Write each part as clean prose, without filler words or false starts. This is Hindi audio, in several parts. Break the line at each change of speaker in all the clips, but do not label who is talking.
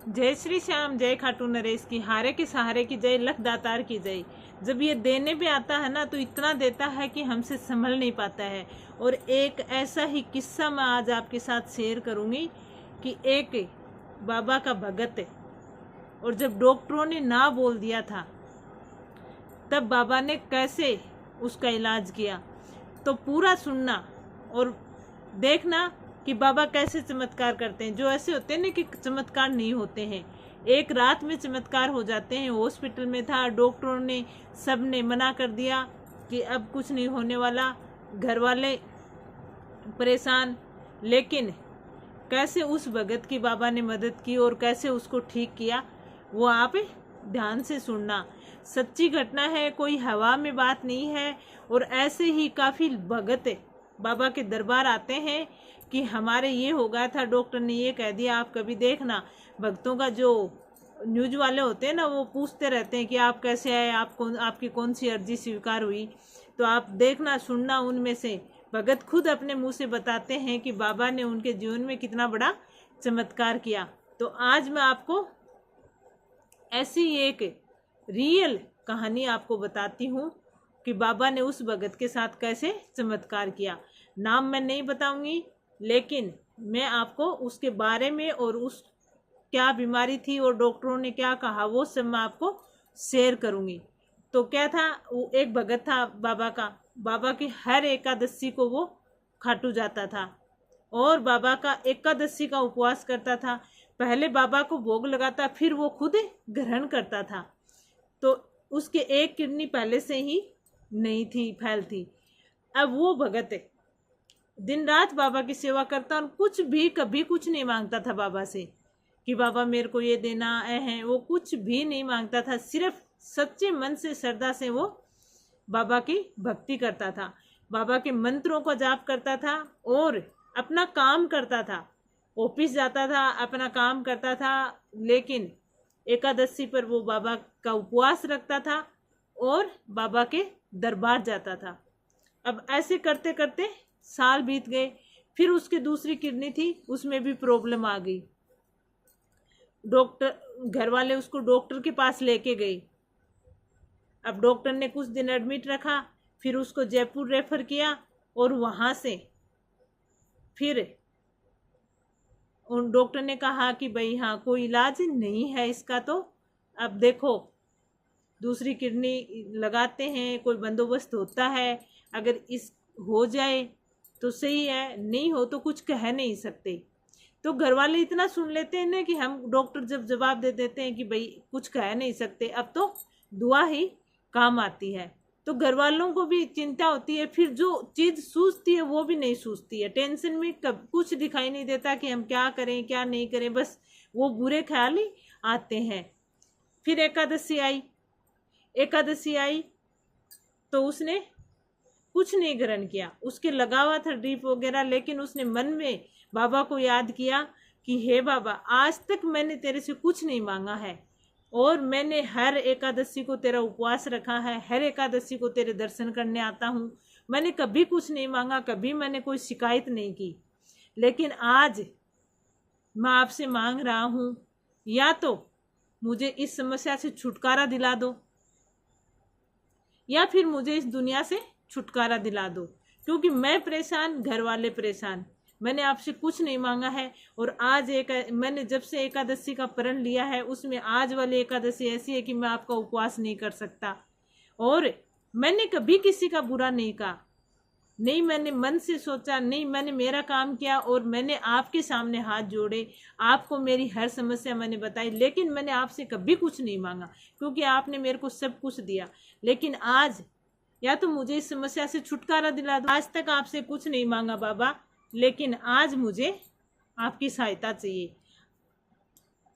जय श्री श्याम, जय खाटू नरेश की, हारे के सहारे की जय, लख दातार की जय। जब ये देने पे आता है ना तो इतना देता है कि हमसे संभल नहीं पाता है। और एक ऐसा ही किस्सा मैं आज आपके साथ शेयर करूंगी कि एक बाबा का भगत है, और जब डॉक्टरों ने ना बोल दिया था तब बाबा ने कैसे उसका इलाज किया। तो पूरा सुनना और देखना कि बाबा कैसे चमत्कार करते हैं। जो ऐसे होते हैं ना कि चमत्कार नहीं होते हैं, एक रात में चमत्कार हो जाते हैं। हॉस्पिटल में था, डॉक्टरों ने सब ने मना कर दिया कि अब कुछ नहीं होने वाला, घर वाले परेशान। लेकिन कैसे उस भगत की बाबा ने मदद की और कैसे उसको ठीक किया, वो आप ध्यान से सुनना। सच्ची घटना है, कोई हवा में बात नहीं है। और ऐसे ही काफ़ी भगत बाबा के दरबार आते हैं कि हमारे ये हो गया था, डॉक्टर ने ये कह दिया। आप कभी देखना, भक्तों का जो न्यूज वाले होते हैं ना, वो पूछते रहते हैं कि आप कैसे आए, आपकी कौन सी अर्जी स्वीकार हुई। तो आप देखना, सुनना, उनमें से भगत खुद अपने मुंह से बताते हैं कि बाबा ने उनके जीवन में कितना बड़ा चमत्कार किया। तो आज मैं आपको ऐसी एक रियल कहानी आपको बताती हूँ कि बाबा ने उस भगत के साथ कैसे चमत्कार किया। नाम मैं नहीं बताऊंगी, लेकिन मैं आपको उसके बारे में और उस क्या बीमारी थी और डॉक्टरों ने क्या कहा वो सब मैं आपको शेयर करूंगी। तो क्या था, वो एक भगत था बाबा का। बाबा की हर एकादशी को वो खाटू जाता था और बाबा का एकादशी का उपवास करता था। पहले बाबा को भोग लगाता, फिर वो खुद ग्रहण करता था। तो उसके एक किडनी पहले से ही नहीं थी, फैल थी। अब वो भगत दिन रात बाबा की सेवा करता और कुछ भी कभी कुछ नहीं मांगता था बाबा से कि बाबा मेरे को ये देना है, वो कुछ भी नहीं मांगता था। सिर्फ सच्चे मन से, श्रद्धा से वो बाबा की भक्ति करता था, बाबा के मंत्रों को जाप करता था और अपना काम करता था। ऑफिस जाता था, अपना काम करता था, लेकिन एकादशी पर वो बाबा का उपवास रखता था और बाबा के दरबार जाता था। अब ऐसे करते करते साल बीत गए। फिर उसके दूसरी किडनी थी, उसमें भी प्रॉब्लम आ गई। डॉक्टर, घर वाले उसको डॉक्टर के पास लेके गए। अब डॉक्टर ने कुछ दिन एडमिट रखा, फिर उसको जयपुर रेफर किया और वहां से फिर उन डॉक्टर ने कहा कि भाई हाँ, कोई इलाज नहीं है इसका। तो अब देखो, दूसरी किडनी लगाते हैं, कोई बंदोबस्त होता है। अगर इस हो जाए तो सही है, नहीं हो तो कुछ कह नहीं सकते। तो घर वाले इतना सुन लेते हैं ना कि हम डॉक्टर जब जवाब दे देते हैं कि भाई कुछ कह नहीं सकते, अब तो दुआ ही काम आती है। तो घर वालों को भी चिंता होती है, फिर जो चीज़ सूझती है वो भी नहीं सूझती है। टेंशन में कब कुछ दिखाई नहीं देता कि हम क्या करें क्या नहीं करें, बस वो बुरे ख्याल ही आते हैं। फिर एकादशी आई तो उसने कुछ नहीं ग्रहण किया। उसके लगा हुआ था ड्रीप वगैरह, लेकिन उसने मन में बाबा को याद किया कि हे बाबा, आज तक मैंने तेरे से कुछ नहीं मांगा है और मैंने हर एकादशी को तेरा उपवास रखा है, हर एकादशी को तेरे दर्शन करने आता हूँ। मैंने कभी कुछ नहीं मांगा, कभी मैंने कोई शिकायत नहीं की, लेकिन आज मैं आपसे मांग रहा हूँ, या तो मुझे इस समस्या से छुटकारा दिला दो या फिर मुझे इस दुनिया से छुटकारा दिला दो, क्योंकि मैं परेशान, घर वाले परेशान। मैंने आपसे कुछ नहीं मांगा है और आज मैंने जब से एकादशी का प्रण लिया है, उसमें आज वाली एकादशी ऐसी है कि मैं आपका उपवास नहीं कर सकता। और मैंने कभी किसी का बुरा नहीं कहा, नहीं मैंने मन से सोचा, नहीं मैंने मेरा काम किया और मैंने आपके सामने हाथ जोड़े, आपको मेरी हर समस्या मैंने बताई, लेकिन मैंने आपसे कभी कुछ नहीं मांगा क्योंकि आपने मेरे को सब कुछ दिया। लेकिन आज या तो मुझे इस समस्या से छुटकारा दिला दो। आज तक आपसे कुछ नहीं मांगा बाबा, लेकिन आज मुझे आपकी सहायता चाहिए।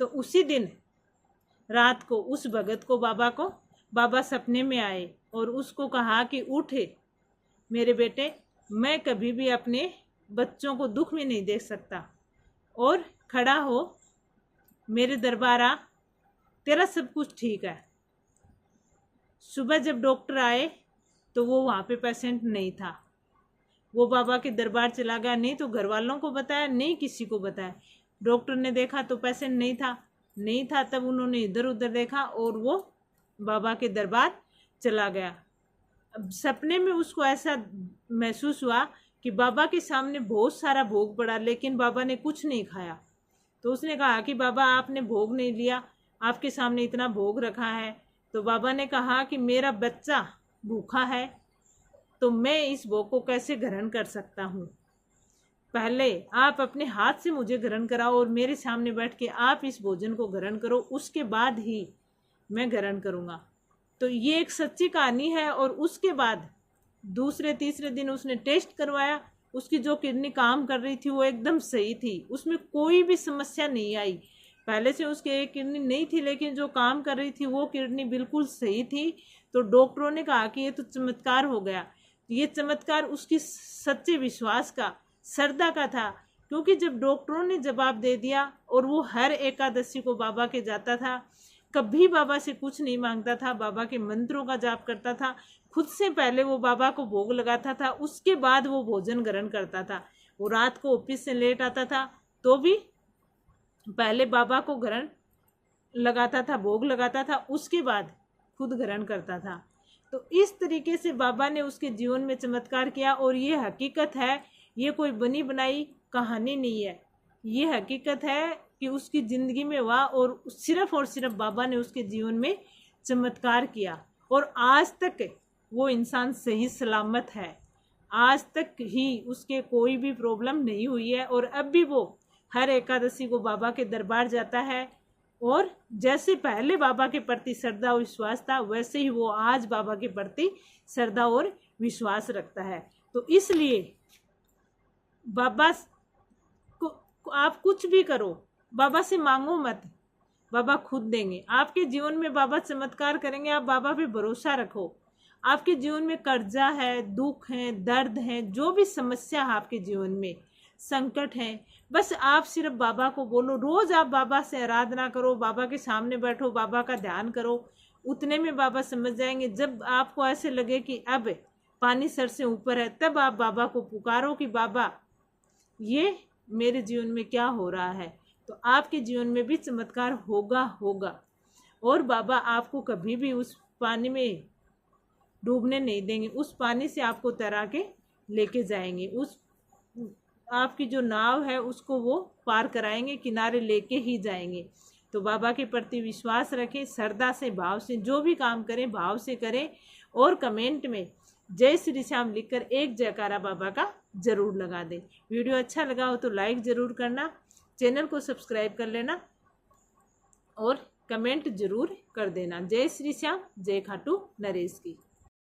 तो उसी दिन रात को उस भगत को बाबा सपने में आए और उसको कहा कि उठे मेरे बेटे, मैं कभी भी अपने बच्चों को दुख में नहीं देख सकता, और खड़ा हो, मेरे दरबार आ, तेरा सब कुछ ठीक है। सुबह जब डॉक्टर आए तो वो वहाँ पे पेशेंट नहीं था। वो बाबा के दरबार चला गया, नहीं तो घर वालों को बताया, नहीं किसी को बताया। डॉक्टर ने देखा तो पेशेंट नहीं था। नहीं था तब उन्होंने इधर उधर देखा और वो बाबा के दरबार चला गया। अब सपने में उसको ऐसा महसूस हुआ कि बाबा के सामने बहुत सारा भोग पड़ा, लेकिन बाबा ने कुछ नहीं खाया। तो उसने कहा कि बाबा आपने भोग नहीं लिया, आपके सामने इतना भोग रखा है। तो बाबा ने कहा कि मेरा बच्चा भूखा है तो मैं इस भोग को कैसे ग्रहण कर सकता हूँ। पहले आप अपने हाथ से मुझे ग्रहण कराओ और मेरे सामने बैठ के आप इस भोजन को ग्रहण करो, उसके बाद ही मैं ग्रहण करूँगा। तो ये एक सच्ची कहानी है। और उसके बाद दूसरे तीसरे दिन उसने टेस्ट करवाया, उसकी जो किडनी काम कर रही थी वो एकदम सही थी, उसमें कोई भी समस्या नहीं आई। पहले से उसकी एक किडनी नहीं थी, लेकिन जो काम कर रही थी वो किडनी बिल्कुल सही थी। तो डॉक्टरों ने कहा कि ये तो चमत्कार हो गया। ये चमत्कार उसकी सच्चे विश्वास का, श्रद्धा का था। क्योंकि जब डॉक्टरों ने जवाब दे दिया और वो हर एकादशी को बाबा के जाता था, कभी बाबा से कुछ नहीं मांगता था, बाबा के मंत्रों का जाप करता था, खुद से पहले वो बाबा को भोग लगाता था, उसके बाद वो भोजन ग्रहण करता था। वो रात को ऑफिस से लेट आता था तो भी पहले बाबा को ग्रहण लगाता था, भोग लगाता था, उसके बाद खुद ग्रहण करता था। तो इस तरीके से बाबा ने उसके जीवन में चमत्कार किया। और ये हकीकत है, ये कोई बनी बनाई कहानी नहीं है, ये हकीकत है कि उसकी ज़िंदगी में हुआ और सिर्फ बाबा ने उसके जीवन में चमत्कार किया। और आज तक वो इंसान सही सलामत है, आज तक ही उसके कोई भी प्रॉब्लम नहीं हुई है। और अब भी वो हर एकादशी को बाबा के दरबार जाता है। और जैसे पहले बाबा के प्रति श्रद्धा और विश्वास था, वैसे ही वो आज बाबा के प्रति श्रद्धा और विश्वास रखता है। तो इसलिए बाबा को आप कुछ भी करो, बाबा से मांगो मत, बाबा खुद देंगे। आपके जीवन में बाबा चमत्कार करेंगे, आप बाबा पे भरोसा रखो। आपके जीवन में कर्जा है, दुख है, दर्द है, जो भी समस्या है आपके जीवन में, संकट है, बस आप सिर्फ बाबा को बोलो। रोज आप बाबा से आराधना करो, बाबा के सामने बैठो, बाबा का ध्यान करो, उतने में बाबा समझ जाएंगे। जब आपको ऐसे लगे कि अब पानी सर से ऊपर है, तब आप बाबा को पुकारो कि बाबा ये मेरे जीवन में क्या हो रहा है। तो आपके जीवन में भी चमत्कार होगा। और बाबा आपको कभी भी उस पानी में डूबने नहीं देंगे, उस पानी से आपको तैरा के लेके जाएंगे। उस आपकी जो नाव है उसको वो पार कराएंगे, किनारे लेके ही जाएंगे। तो बाबा के प्रति विश्वास रखें, श्रद्धा से, भाव से, जो भी काम करें भाव से करें। और कमेंट में जय श्री श्याम लिखकर एक जयकारा बाबा का जरूर लगा दें। वीडियो अच्छा लगा हो तो लाइक ज़रूर करना, चैनल को सब्सक्राइब कर लेना और कमेंट जरूर कर देना। जय श्री श्याम, जय खाटू नरेश की।